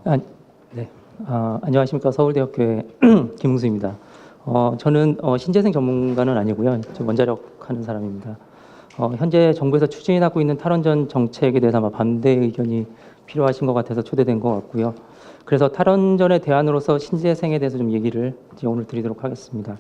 아, 네. 안녕하십니까. 서울대학교의 김웅수입니다. 저는 신재생 전문가는 아니고요. 저 원자력 하는 사람입니다. 현재 정부에서 추진하고 있는 탈원전 정책에 대해서 아마 반대 의견이 필요하신 것 같아서 초대된 것 같고요. 그래서 탈원전의 대안으로서 신재생에 대해서 좀 얘기를 이제 오늘 드리도록 하겠습니다.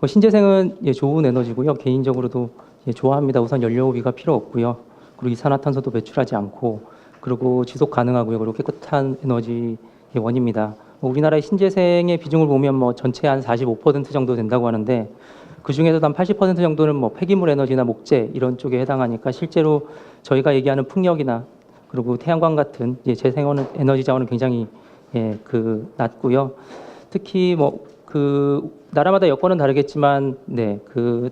신재생은 좋은 에너지고요. 개인적으로도 좋아합니다. 우선 연료비가 필요 없고요. 그리고 이산화탄소도 배출하지 않고, 그리고 지속 가능하고요. 그리고 깨끗한 에너지 원입니다. 우리나라의 신재생의 비중을 보면 전체 한 45% 정도 된다고 하는데, 그 중에서도 한 80% 정도는 폐기물 에너지나 목재 이런 쪽에 해당하니까 실제로 저희가 얘기하는 풍력이나 그리고 태양광 같은 재생 에너지 자원은 굉장히 낮고요. 특히 나라마다 여건은 다르겠지만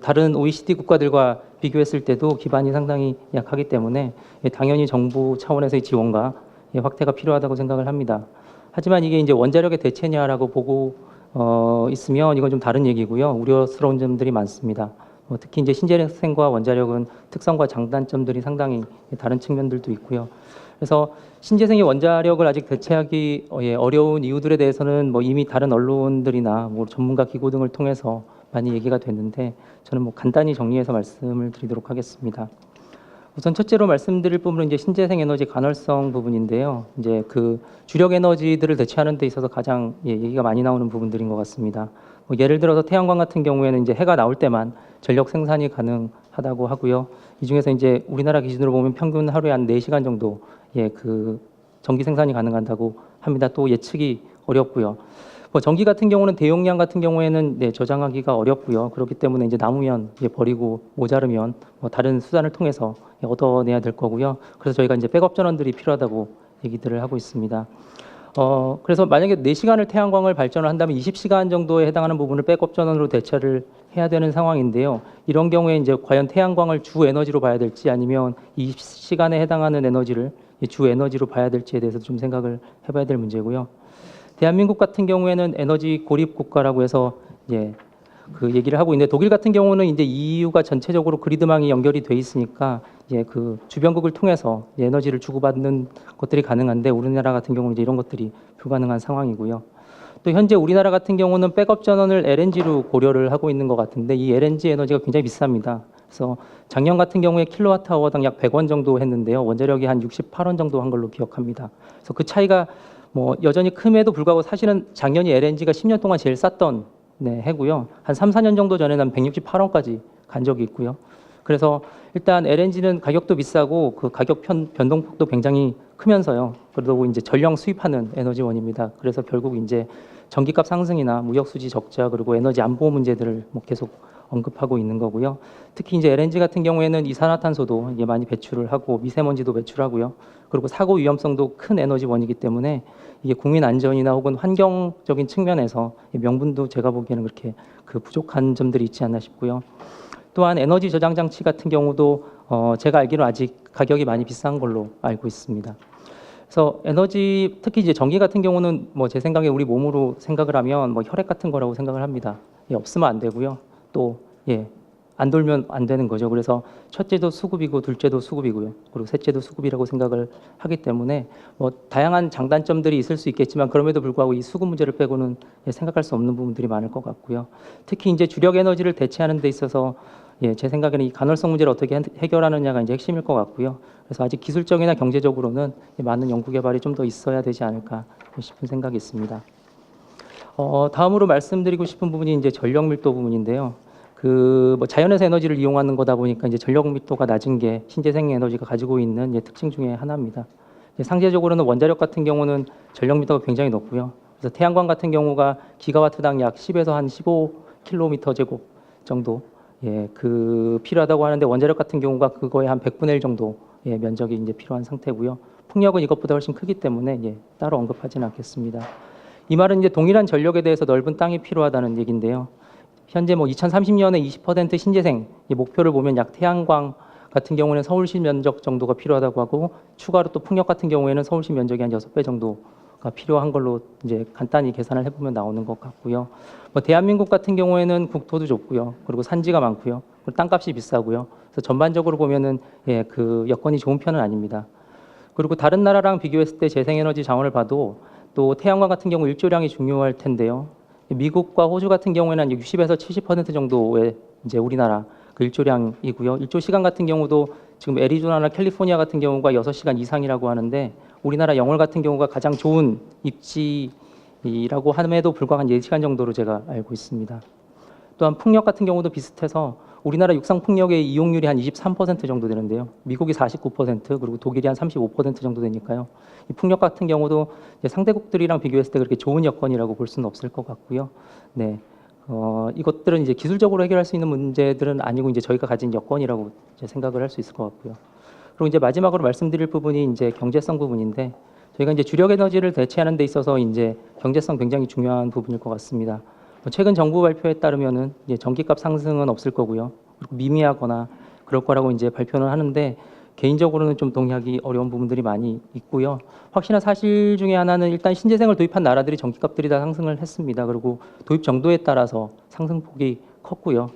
다른 OECD 국가들과 비교했을 때도 기반이 상당히 약하기 때문에 당연히 정부 차원에서의 지원과 확대가 필요하다고 생각을 합니다. 하지만 이게 이제 원자력의 대체냐라고 보고 있으면 이건 좀 다른 얘기고요. 우려스러운 점들이 많습니다. 특히 이제 신재생과 원자력은 특성과 장단점들이 상당히 다른 측면들도 있고요. 그래서 신재생이 원자력을 아직 대체하기 어려운 이유들에 대해서는 이미 다른 언론들이나 전문가 기구 등을 통해서 많이 얘기가 됐는데, 저는 간단히 정리해서 말씀을 드리도록 하겠습니다. 우선 첫째로 말씀드릴 부분은 이제 신재생 에너지 간헐성 부분인데요. 이제 그 주력 에너지들을 대체하는 데 있어서 가장 얘기가 많이 나오는 부분들인 것 같습니다. 예를 들어서 태양광 같은 경우에는 이제 해가 나올 때만 전력 생산이 가능하다고 하고요. 이 중에서 이제 우리나라 기준으로 보면 평균 하루에 한 4시간 정도 그 전기 생산이 가능하다고 합니다. 또 예측이 어렵고요. 전기 같은 경우는 대용량 같은 경우에는 저장하기가 어렵고요. 그렇기 때문에 이제 남으면 버리고 모자르면 다른 수단을 통해서 얻어내야 될 거고요. 그래서 저희가 이제 백업 전원들이 필요하다고 얘기들을 하고 있습니다. 그래서 만약에 4시간을 태양광을 발전을 한다면 20시간 정도에 해당하는 부분을 백업 전원으로 대체를 해야 되는 상황인데요. 이런 경우에 이제 과연 태양광을 주 에너지로 봐야 될지 아니면 20시간에 해당하는 에너지를 주 에너지로 봐야 될지에 대해서 좀 생각을 해봐야 될 문제고요. 대한민국 같은 경우에는 에너지 고립 국가라고 해서 그 얘기를 하고 있는데, 독일 같은 경우는 이제 EU가 전체적으로 그리드망이 연결이 돼 있으니까 그 주변국을 통해서 에너지를 주고받는 것들이 가능한데, 우리나라 같은 경우는 이제 이런 것들이 불가능한 상황이고요. 또 현재 우리나라 같은 경우는 백업 전원을 LNG로 고려를 하고 있는 것 같은데, 이 LNG 에너지가 굉장히 비쌉니다. 그래서 작년 같은 경우에 킬로와트아워당 약 100원 정도 했는데요. 원자력이 한 68원 정도 한 걸로 기억합니다. 그래서 그 차이가 여전히 큼에도 불구하고 사실은 작년이 LNG가 10년 동안 제일 쌌던 해고요. 한 3, 4년 정도 전에는 한 168원까지 간 적이 있고요. 그래서 일단 LNG는 가격도 비싸고 그 가격 변동폭도 굉장히 크면서요. 그러고 이제 전량 수입하는 에너지원입니다. 그래서 결국 이제 전기값 상승이나 무역 수지 적자 그리고 에너지 안보 문제들을 계속 언급하고 있는 거고요. 특히 이제 LNG 같은 경우에는 이산화탄소도 이제 많이 배출을 하고 미세먼지도 배출하고요. 그리고 사고 위험성도 큰 에너지원이기 때문에 이게 국민 안전이나 혹은 환경적인 측면에서 명분도 제가 보기에는 그렇게 부족한 점들이 있지 않나 싶고요. 또한 에너지 저장 장치 같은 경우도 제가 알기로 아직 가격이 많이 비싼 걸로 알고 있습니다. 그래서 에너지, 특히 이제 전기 같은 경우는 제 생각에 우리 몸으로 생각을 하면 혈액 같은 거라고 생각을 합니다. 없으면 안 되고요. 또 안 돌면 안 되는 거죠. 그래서 첫째도 수급이고 둘째도 수급이고요. 그리고 셋째도 수급이라고 생각을 하기 때문에 다양한 장단점들이 있을 수 있겠지만, 그럼에도 불구하고 이 수급 문제를 빼고는 생각할 수 없는 부분들이 많을 것 같고요. 특히 이제 주력 에너지를 대체하는 데 있어서 제 생각에는 이 간헐성 문제를 어떻게 해결하느냐가 이제 핵심일 것 같고요. 그래서 아직 기술적이나 경제적으로는 많은 연구 개발이 좀 더 있어야 되지 않을까 싶은 생각이 있습니다. 다음으로 말씀드리고 싶은 부분이 이제 전력 밀도 부분인데요. 자연에서 에너지를 이용하는 거다 보니까 이제 전력 밀도가 낮은 게 신재생 에너지가 가지고 있는 특징 중에 하나입니다. 상대적으로는 원자력 같은 경우는 전력 밀도가 굉장히 높고요. 그래서 태양광 같은 경우가 기가와트당 약 10에서 한 15km 제곱 정도 필요하다고 하는데, 원자력 같은 경우가 그거의 한 100분의 1 정도 면적이 이제 필요한 상태고요. 풍력은 이것보다 훨씬 크기 때문에 따로 언급하지는 않겠습니다. 이 말은 이제 동일한 전력에 대해서 넓은 땅이 필요하다는 얘기인데요. 현재 2030년에 20% 신재생 목표를 보면 약 태양광 같은 경우는 서울시 면적 정도가 필요하다고 하고, 추가로 또 풍력 같은 경우에는 서울시 면적이 한 6배 정도가 필요한 걸로 이제 간단히 계산을 해보면 나오는 것 같고요. 대한민국 같은 경우에는 국토도 좁고요. 그리고 산지가 많고요. 그리고 땅값이 비싸고요. 그래서 전반적으로 보면은 그 여건이 좋은 편은 아닙니다. 그리고 다른 나라랑 비교했을 때 재생에너지 자원을 봐도 또 태양광 같은 경우 일조량이 중요할 텐데요. 미국과 호주 같은 경우에는 60에서 70% 정도의 이제 우리나라 그 일조량이고요. 일조 시간 같은 경우도 지금 애리조나나 캘리포니아 같은 경우가 6시간 이상이라고 하는데 우리나라 영월 같은 경우가 가장 좋은 입지라고 함에도 불구하고 한 4시간 정도로 제가 알고 있습니다. 또한 풍력 같은 경우도 비슷해서 우리나라 육상 풍력의 이용률이 한 23% 정도 되는데요. 미국이 49% 그리고 독일이 한 35% 정도 되니까요. 이 풍력 같은 경우도 이제 상대국들이랑 비교했을 때 그렇게 좋은 여건이라고 볼 수는 없을 것 같고요. 네, 이것들은 이제 기술적으로 해결할 수 있는 문제들은 아니고 이제 저희가 가진 여건이라고 이제 생각을 할 수 있을 것 같고요. 그리고 이제 마지막으로 말씀드릴 부분이 이제 경제성 부분인데 저희가 이제 주력 에너지를 대체하는 데 있어서 이제 경제성 굉장히 중요한 부분일 것 같습니다. 최근 정부 발표에 따르면은 이제 전기값 상승은 없을 거고요. 그리고 미미하거나 그럴 거라고 이제 발표는 하는데 개인적으로는 좀 동의하기 어려운 부분들이 많이 있고요. 확실한 사실 중에 하나는 일단 신재생을 도입한 나라들이 전기값들이 다 상승을 했습니다. 그리고 도입 정도에 따라서 상승폭이 컸고요.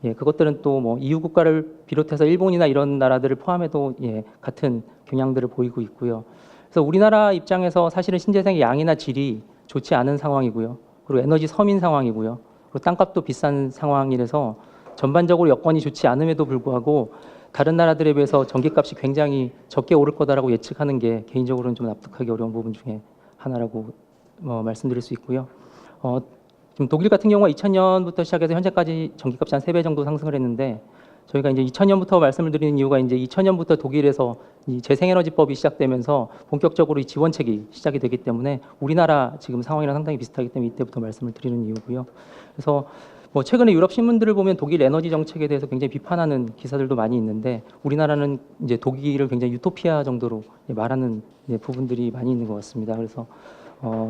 예, 그것들은 또 뭐 EU 국가를 비롯해서 일본이나 이런 나라들을 포함해도 예, 같은 경향들을 보이고 있고요. 그래서 우리나라 입장에서 사실은 신재생의 양이나 질이 좋지 않은 상황이고요. 그리고 에너지 서민 상황이고요. 그리고 땅값도 비싼 상황이라서 전반적으로 여건이 좋지 않음에도 불구하고 다른 나라들에 비해서 전기값이 굉장히 적게 오를 거다라고 예측하는 게 개인적으로는 좀 납득하기 어려운 부분 중에 하나라고 말씀드릴 수 있고요. 지금 독일 같은 경우가 2000년부터 시작해서 현재까지 전기값이 한 3배 정도 상승을 했는데 저희가 이제 2000년부터 말씀을 드리는 이유가 이제 2000년부터 독일에서 이 재생에너지법이 시작되면서 본격적으로 이 지원책이 시작이 되기 때문에 우리나라 지금 상황이랑 상당히 비슷하기 때문에 이때부터 말씀을 드리는 이유고요. 그래서 뭐 최근에 유럽 신문들을 보면 독일 에너지 정책에 대해서 굉장히 비판하는 기사들도 많이 있는데 우리나라는 이제 독일을 굉장히 유토피아 정도로 말하는 부분들이 많이 있는 것 같습니다. 그래서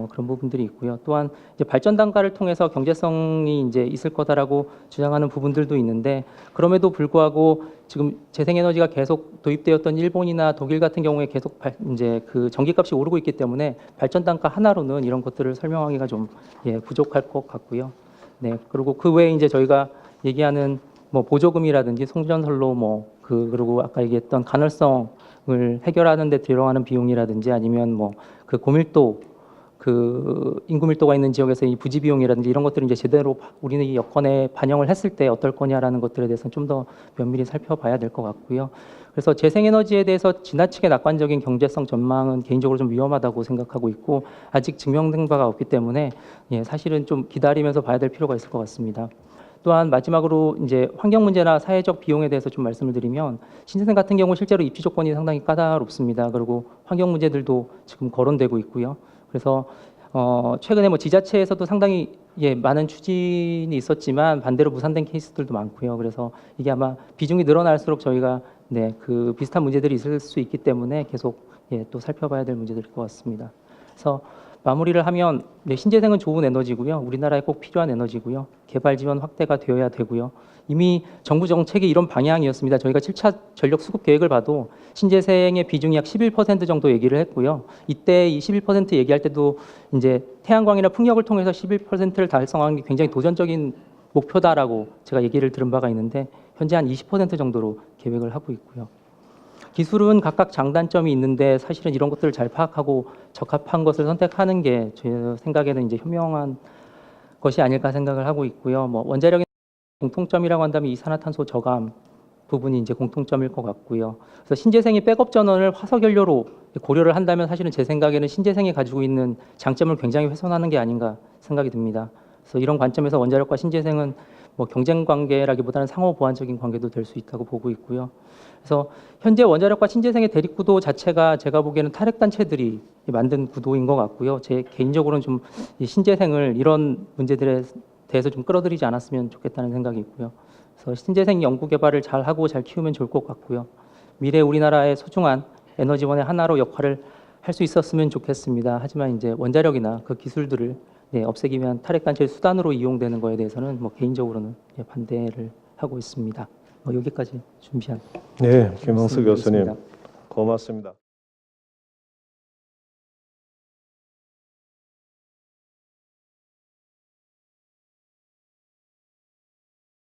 그런 부분들이 있고요. 또한 이제 발전 단가를 통해서 경제성이 이제 있을 거다라고 주장하는 부분들도 있는데 그럼에도 불구하고 지금 재생에너지가 계속 도입되었던 일본이나 독일 같은 경우에 계속 이제 그 전기값이 오르고 있기 때문에 발전 단가 하나로는 이런 것들을 설명하기가 좀 부족할 것 같고요. 네, 그리고 그 외에 이제 저희가 얘기하는 뭐 보조금이라든지 송전선로 그리고 아까 얘기했던 간헐성을 해결하는 데 들어가는 비용이라든지 아니면 뭐 그 고밀도 그 인구 밀도가 있는 지역에서 이 부지 비용이라든지 이런 것들을 이제 제대로 우리는 여건에 반영을 했을 때 어떨 거냐라는 것들에 대해서는 좀 더 면밀히 살펴봐야 될 것 같고요. 그래서 재생에너지에 대해서 지나치게 낙관적인 경제성 전망은 개인적으로 좀 위험하다고 생각하고 있고 아직 증명된 바가 없기 때문에 사실은 좀 기다리면서 봐야 될 필요가 있을 것 같습니다. 또한 마지막으로 이제 환경 문제나 사회적 비용에 대해서 좀 말씀을 드리면 신재생 같은 경우 실제로 입지 조건이 상당히 까다롭습니다. 그리고 환경 문제들도 지금 거론되고 있고요. 그래서 최근에 뭐 지자체에서도 상당히 많은 추진이 있었지만 반대로 무산된 케이스들도 많고요. 그래서 이게 아마 비중이 늘어날수록 저희가 그 비슷한 문제들이 있을 수 있기 때문에 계속 또 살펴봐야 될 문제들일 것 같습니다. 그래서 마무리를 하면 신재생은 좋은 에너지고요. 우리나라에 꼭 필요한 에너지고요. 개발 지원 확대가 되어야 되고요. 이미 정부 정책이 이런 방향이었습니다. 저희가 7차 전력 수급 계획을 봐도 신재생의 비중이 약 11% 정도 얘기를 했고요. 이때 이 11% 얘기할 때도 이제 태양광이나 풍력을 통해서 11%를 달성하는 게 굉장히 도전적인 목표다라고 제가 얘기를 들은 바가 있는데 현재 한 20% 정도로 계획을 하고 있고요. 기술은 각각 장단점이 있는데 사실은 이런 것들을 잘 파악하고 적합한 것을 선택하는 게 제 생각에는 이제 현명한 것이 아닐까 생각을 하고 있고요. 뭐 원자력의 공통점이라고 한다면 이산화탄소 저감 부분이 이제 공통점일 것 같고요. 그래서 신재생이 백업 전원을 화석 연료로 고려를 한다면 사실은 제 생각에는 신재생이 가지고 있는 장점을 굉장히 훼손하는 게 아닌가 생각이 듭니다. 그래서 이런 관점에서 원자력과 신재생은 뭐 경쟁 관계라기보다는 상호 보완적인 관계도 될 수 있다고 보고 있고요. 그래서 현재 원자력과 신재생의 대립 구도 자체가 제가 보기에는 탈핵 단체들이 만든 구도인 것 같고요. 제 개인적으로는 좀 신재생을 이런 문제들에 대해서 좀 끌어들이지 않았으면 좋겠다는 생각이 있고요. 그래서 신재생 연구 개발을 잘 하고 잘 키우면 좋을 것 같고요. 미래 우리나라의 소중한 에너지원의 하나로 역할을 할 수 있었으면 좋겠습니다. 하지만 이제 원자력이나 그 기술들을 없애기 위한 탈핵 단체의 수단으로 이용되는 거에 대해서는 뭐 개인적으로는 반대를 하고 있습니다. 여기까지 준비한. 네, 김홍수 교수님 고맙습니다.